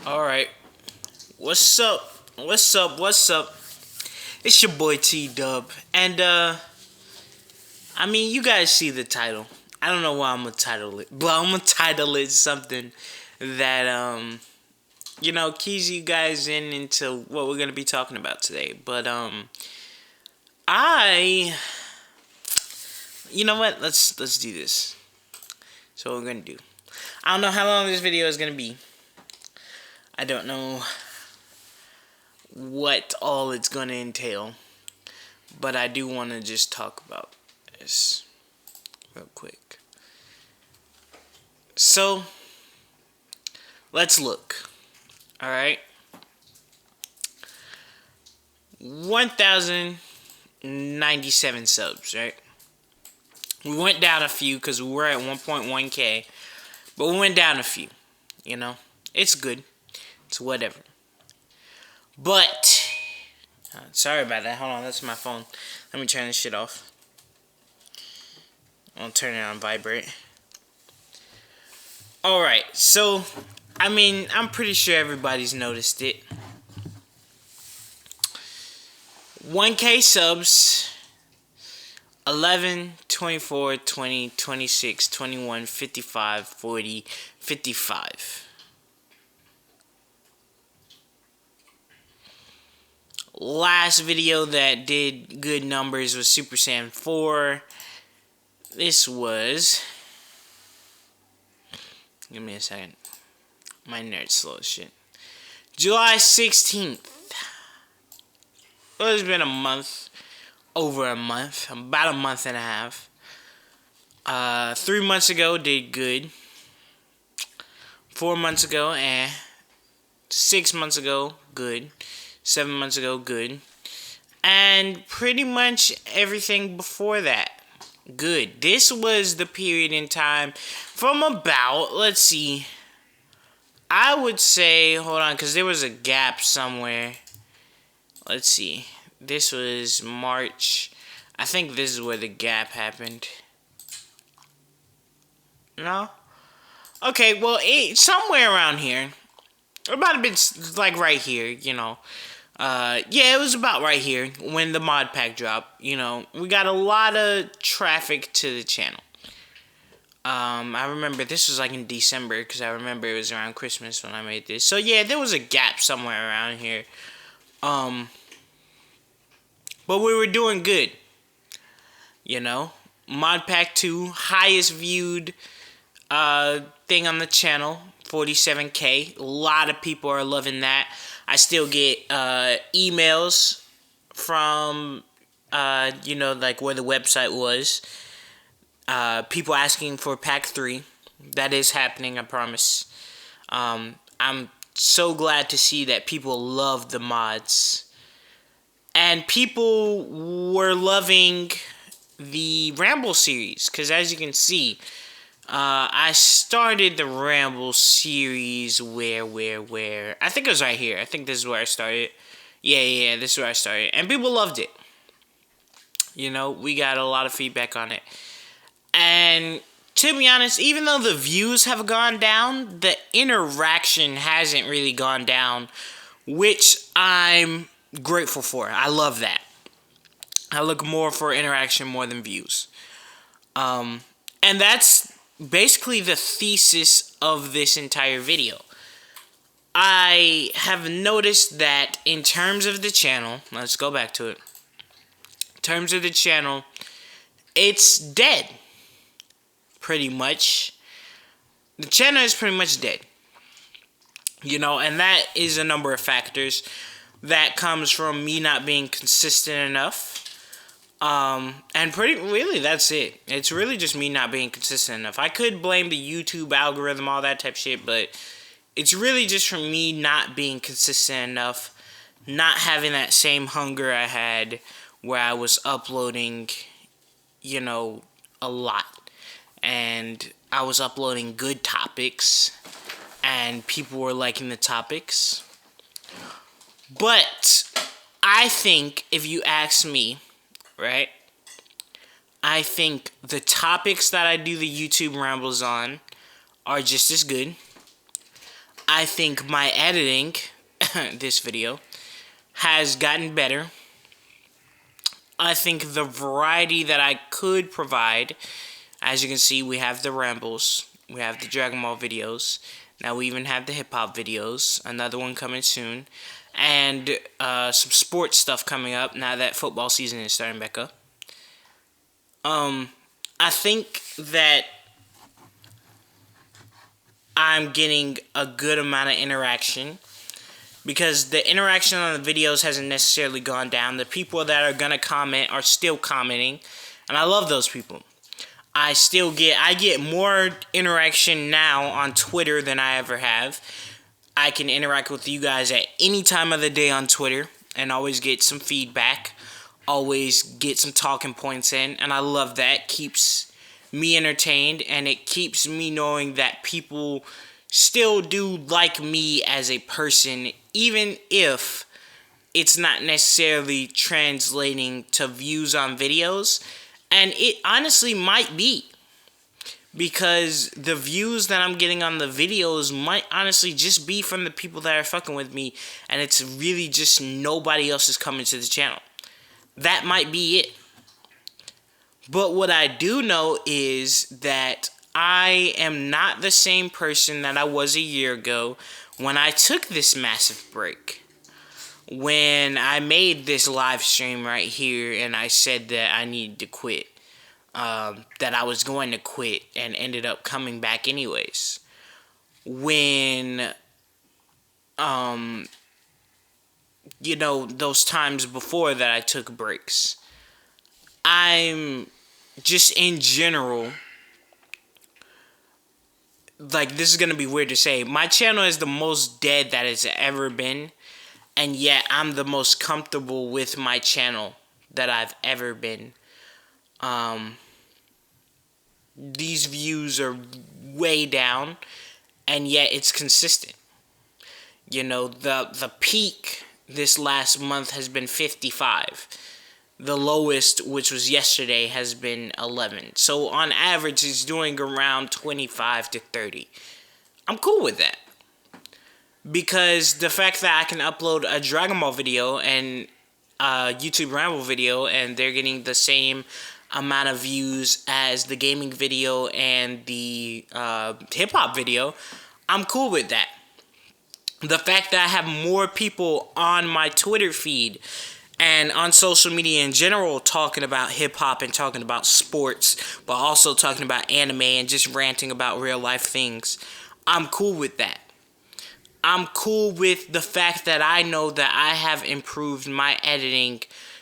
All right. What's up? What's up? What's up? It's your boy T Dub, and I mean, you guys see the title. I don't know why I'm gonna title it, but I'm gonna title it something that keys you guys into what we're gonna be talking about today. But I, you know what? Let's do this. So what we're gonna do. I don't know how long this video is gonna be. I don't know what all it's gonna entail. But I do want to just talk about this real quick. So, let's look. Alright? 1,097 subs, right? We went down a few because we were at 1.1k. But we went down a few. You know? It's good. It's whatever. But sorry about that. Hold on, that's my phone. Let me turn this shit off. I'll turn it on vibrate. Alright, so, I mean, I'm pretty sure everybody's noticed it. 1k subs. 11, 24, 20, 26, 21, 55, 40, 55. Last video that did good numbers was Super Saiyan 4. This was... Give me a second. My nerd's slow as shit. July 16th. Well, it's been a month. Over a month. About a month and a half. 3 months ago, did good. 4 months ago, 6 months ago, good. 7 months ago, good. And pretty much everything before that, good. This was the period in time from about, let's see, I would say, hold on, because there was a gap somewhere. Let's see. This was March. I think this is where the gap happened. No? Okay, well, somewhere around here. About a bit, like right here, you know. Yeah, it was about right here when the mod pack dropped. You know, we got a lot of traffic to the channel. I remember this was like in December because I remember it was around Christmas when I made this. So yeah, there was a gap somewhere around here. But we were doing good. You know, mod pack 2, highest viewed thing on the channel, 47k. A lot of people are loving that. I still get emails from, like where the website was. People asking for Pack 3. That is happening, I promise. I'm so glad to see that people love the mods. And people were loving the Ramble series. Because as you can see, I started the Ramble series where? I think it was right here. I think this is where I started. Yeah, this is where I started. And people loved it. You know, we got a lot of feedback on it. And to be honest, even though the views have gone down, the interaction hasn't really gone down, which I'm grateful for. I love that. I look more for interaction more than views. And that's basically the thesis of this entire video. I have noticed that in terms of the channel, let's go back to it. In terms of the channel, it's dead. Pretty much. The channel is pretty much dead. You know, and that is a number of factors. That comes from me not being consistent enough. And really that's it. It's really just me not being consistent enough. I could blame the YouTube algorithm, all that type of shit, but it's really just from me not being consistent enough, not having that same hunger I had where I was uploading, you know, a lot. And I was uploading good topics, and people were liking the topics. But I think, if you ask me, right, I think the topics that I do the YouTube rambles on are just as good. I think my editing, this video, has gotten better. I think the variety that I could provide, as you can see, we have the rambles, we have the Dragon Ball videos, now we even have the hip hop videos, another one coming soon, and some sports stuff coming up now that football season is starting back up. I think that I'm getting a good amount of interaction, because the interaction on the videos hasn't necessarily gone down. The people that are gonna comment are still commenting, and I love those people. I get more interaction now on Twitter than I ever have. I can interact with you guys at any time of the day on Twitter and always get some feedback, always get some talking points in, and I love that. Keeps me entertained, and it keeps me knowing that people still do like me as a person, even if it's not necessarily translating to views on videos. And it honestly might be, because the views that I'm getting on the videos might honestly just be from the people that are fucking with me, and it's really just nobody else is coming to the channel. That might be it. But what I do know is that I am not the same person that I was a year ago when I took this massive break. When I made this live stream right here and I said that I needed to quit. That I was going to quit and ended up coming back anyways. When, those times before that I took breaks. I'm just in general, like, this is gonna be weird to say, my channel is the most dead that it's ever been, and yet I'm the most comfortable with my channel that I've ever been. These views are way down, and yet it's consistent. The peak this last month has been 55. The lowest, which was yesterday, has been 11. So on average, it's doing around 25 to 30. I'm cool with that, because the fact that I can upload a Dragon Ball video and a YouTube Ramble video, and they're getting the same amount of views as the gaming video and the hip-hop video, I'm cool with that. The fact that I have more people on my Twitter feed and on social media in general talking about hip-hop and talking about sports, but also talking about anime and just ranting about real-life things, I'm cool with that. I'm cool with the fact that I know that I have improved my editing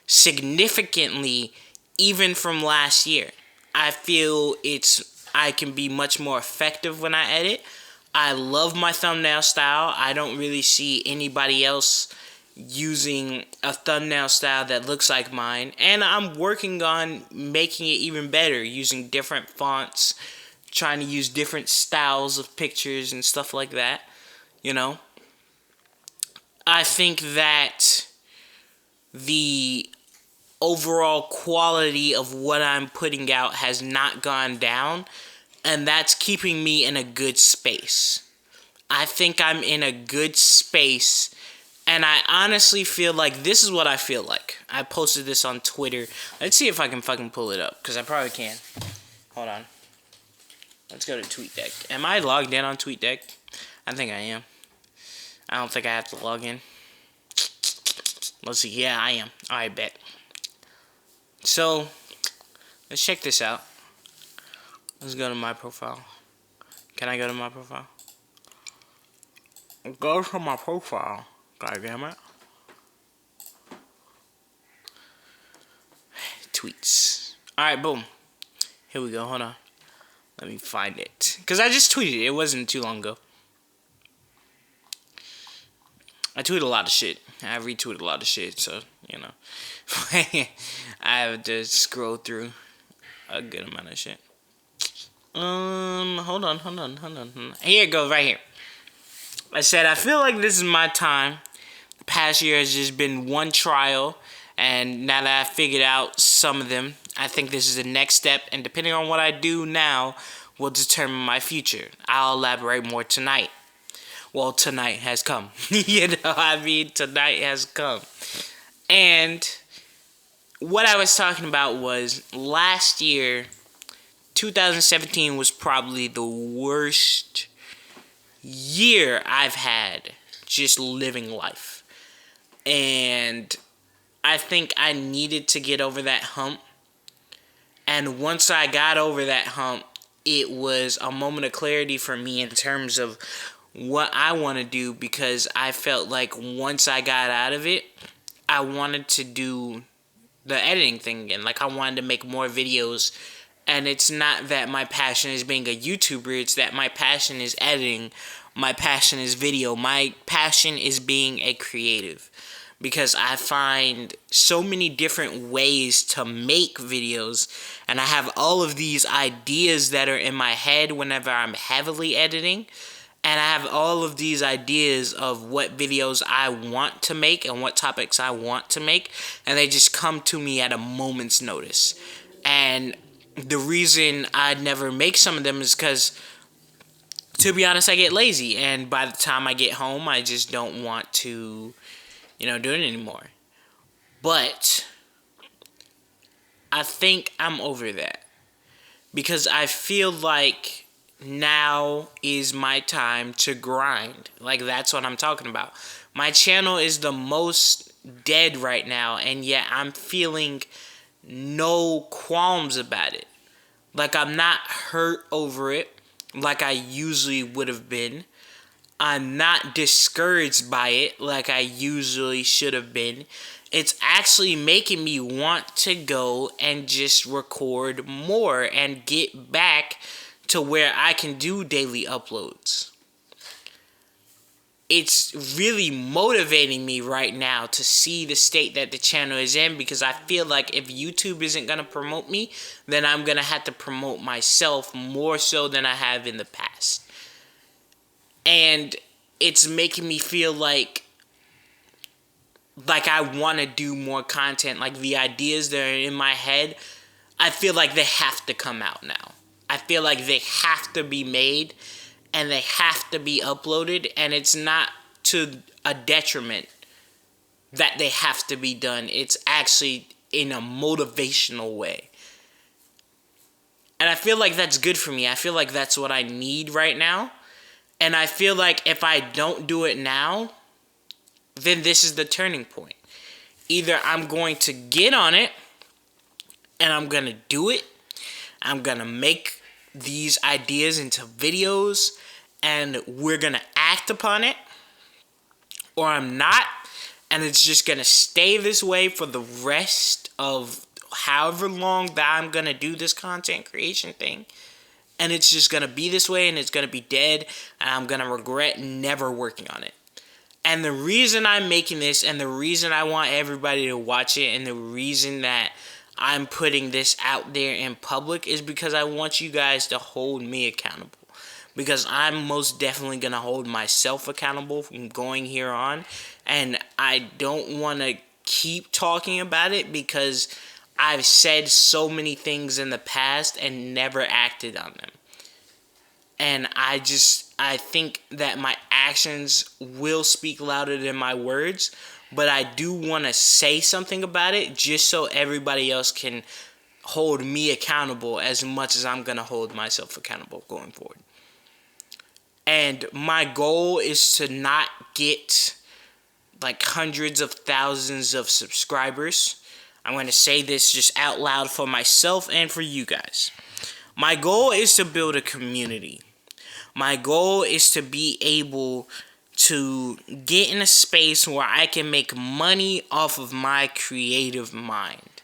significantly even from last year. I feel I can be much more effective when I edit. I love my thumbnail style. I don't really see anybody else using a thumbnail style that looks like mine. And I'm working on making it even better, using different fonts, trying to use different styles of pictures and stuff like that. I think that the overall quality of what I'm putting out has not gone down, and that's keeping me in a good space. I think I'm in a good space, and I honestly feel like this is what I feel like. I posted this on Twitter. Let's see if I can fucking pull it up, because I probably can. Hold on. Let's go to TweetDeck. Am I logged in on TweetDeck? I think I am. I don't think I have to log in. Let's see. Yeah, I am. I bet. So, let's check this out. Let's go to my profile. Can I go to my profile? Go to my profile. God damn it. Tweets. Alright, boom. Here we go. Hold on. Let me find it. Because I just tweeted it. It wasn't too long ago. I tweet a lot of shit. I retweet a lot of shit, so, I have to scroll through a good amount of shit. Hold on. Here it goes, right here. I said, I feel like this is my time. The past year has just been one trial, and now that I've figured out some of them, I think this is the next step, and depending on what I do now will determine my future. I'll elaborate more tonight. Well, tonight has come. Tonight has come. And what I was talking about was last year, 2017 was probably the worst year I've had just living life. And I think I needed to get over that hump. And once I got over that hump, it was a moment of clarity for me in terms of what I want to do, because I felt like once I got out of it, I wanted to do the editing thing again. Like, I wanted to make more videos. And it's not that my passion is being a YouTuber, it's that my passion is editing, my passion is video, my passion is being a creative. Because I find so many different ways to make videos, and I have all of these ideas that are in my head whenever I'm heavily editing, and I have all of these ideas of what videos I want to make and what topics I want to make, and they just come to me at a moment's notice. And the reason I never make some of them is because, to be honest, I get lazy, and by the time I get home, I just don't want to do it anymore. But I think I'm over that, because I feel like now is my time to grind. Like, that's what I'm talking about. My channel is the most dead right now, and yet I'm feeling no qualms about it. Like, I'm not hurt over it like I usually would have been. I'm not discouraged by it like I usually should have been. It's actually making me want to go and just record more and get back to where I can do daily uploads. It's really motivating me right now to see the state that the channel is in, because I feel like if YouTube isn't going to promote me, then I'm going to have to promote myself more so than I have in the past. And it's making me feel like I want to do more content. Like, the ideas that are in my head, I feel like they have to come out now. I feel like they have to be made and they have to be uploaded, and it's not to a detriment that they have to be done. It's actually in a motivational way. And I feel like that's good for me. I feel like that's what I need right now. And I feel like if I don't do it now, then this is the turning point. Either I'm going to get on it and I'm going to do it. I'm going to make these ideas into videos and we're going to act upon it. Or I'm not. And it's just going to stay this way for the rest of however long that I'm going to do this content creation thing. And it's just going to be this way, and it's going to be dead, and I'm going to regret never working on it. And the reason I'm making this, and the reason I want everybody to watch it, and the reason that I'm putting this out there in public is because I want you guys to hold me accountable. Because I'm most definitely going to hold myself accountable from going here on. And I don't want to keep talking about it because I've said so many things in the past and never acted on them. And I think that my actions will speak louder than my words. But I do want to say something about it just so everybody else can hold me accountable as much as I'm going to hold myself accountable going forward. And my goal is to not get like hundreds of thousands of subscribers. I'm going to say this just out loud for myself and for you guys. My goal is to build a community. My goal is to be able to get in a space where I can make money off of my creative mind.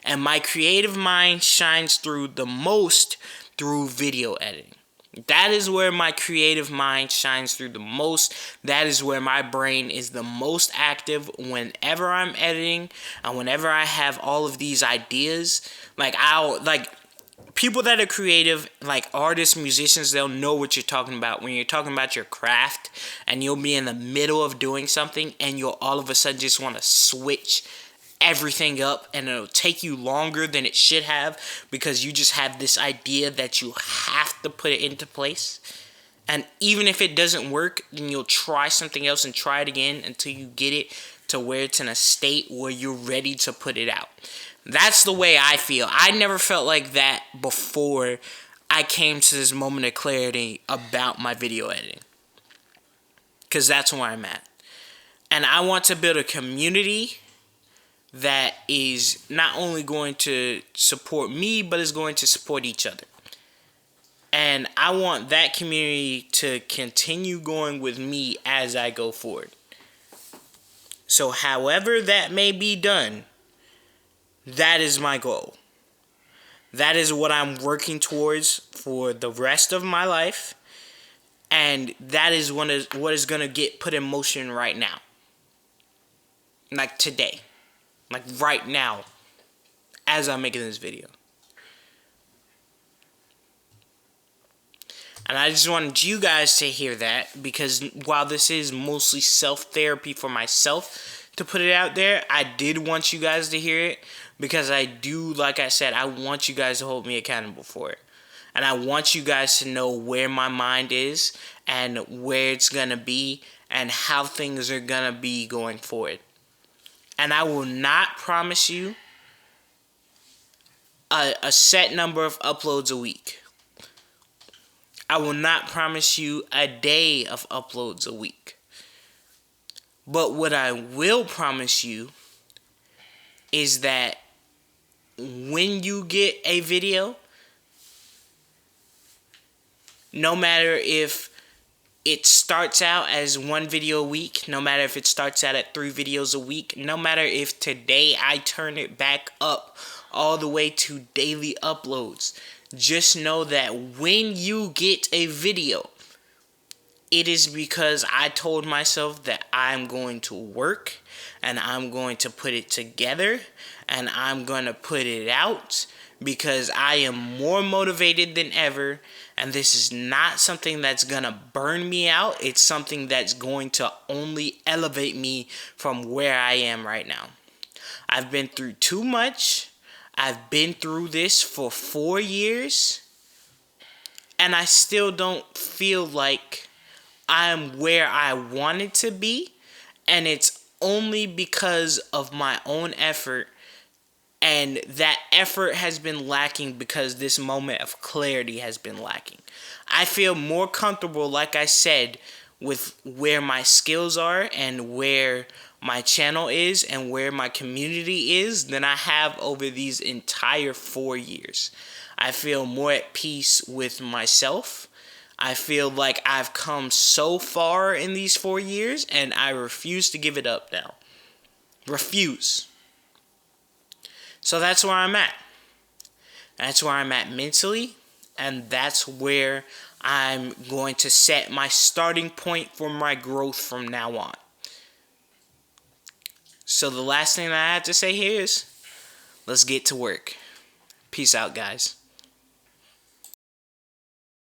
And my creative mind shines through the most through video editing. That is where my creative mind shines through the most. That is where my brain is the most active whenever I'm editing and whenever I have all of these ideas. People that are creative, like artists, musicians, they'll know what you're talking about when you're talking about your craft, and you'll be in the middle of doing something and you'll all of a sudden just want to switch everything up, and it'll take you longer than it should have because you just have this idea that you have to put it into place. And even if it doesn't work, then you'll try something else and try it again until you get it to where it's in a state where you're ready to put it out. That's the way I feel. I never felt like that before I came to this moment of clarity about my video editing. Because that's where I'm at. And I want to build a community that is not only going to support me, but is going to support each other. And I want that community to continue going with me as I go forward. So however that may be done, that is my goal. That is what I'm working towards for the rest of my life. And that is what is going to get put in motion right now. Like today. Like right now. As I'm making this video. And I just wanted you guys to hear that, because while this is mostly self-therapy for myself to put it out there, I did want you guys to hear it, because I do, like I said, I want you guys to hold me accountable for it. And I want you guys to know where my mind is and where it's going to be and how things are going to be going forward. And I will not promise you a set number of uploads a week. I will not promise you a day of uploads a week. But what I will promise you is that when you get a video, no matter if it starts out as 1 video a week, no matter if it starts out at 3 videos a week, no matter if today I turn it back up all the way to daily uploads, just know that when you get a video, it is because I told myself that I'm going to work and I'm going to put it together and I'm going to put it out because I am more motivated than ever, and this is not something that's going to burn me out. It's something that's going to only elevate me from where I am right now. I've been through too much. I've been through this for 4 years, and I still don't feel like I'm where I wanted to be, and it's only because of my own effort, and that effort has been lacking because this moment of clarity has been lacking. I feel more comfortable, like I said, with where my skills are and where my channel is and where my community is than I have over these entire 4 years. I feel more at peace with myself. I feel like I've come so far in these 4 years, and I refuse to give it up now. Refuse. So that's where I'm at. That's where I'm at mentally, and that's where I'm going to set my starting point for my growth from now on. So the last thing that I have to say here is, let's get to work. Peace out, guys.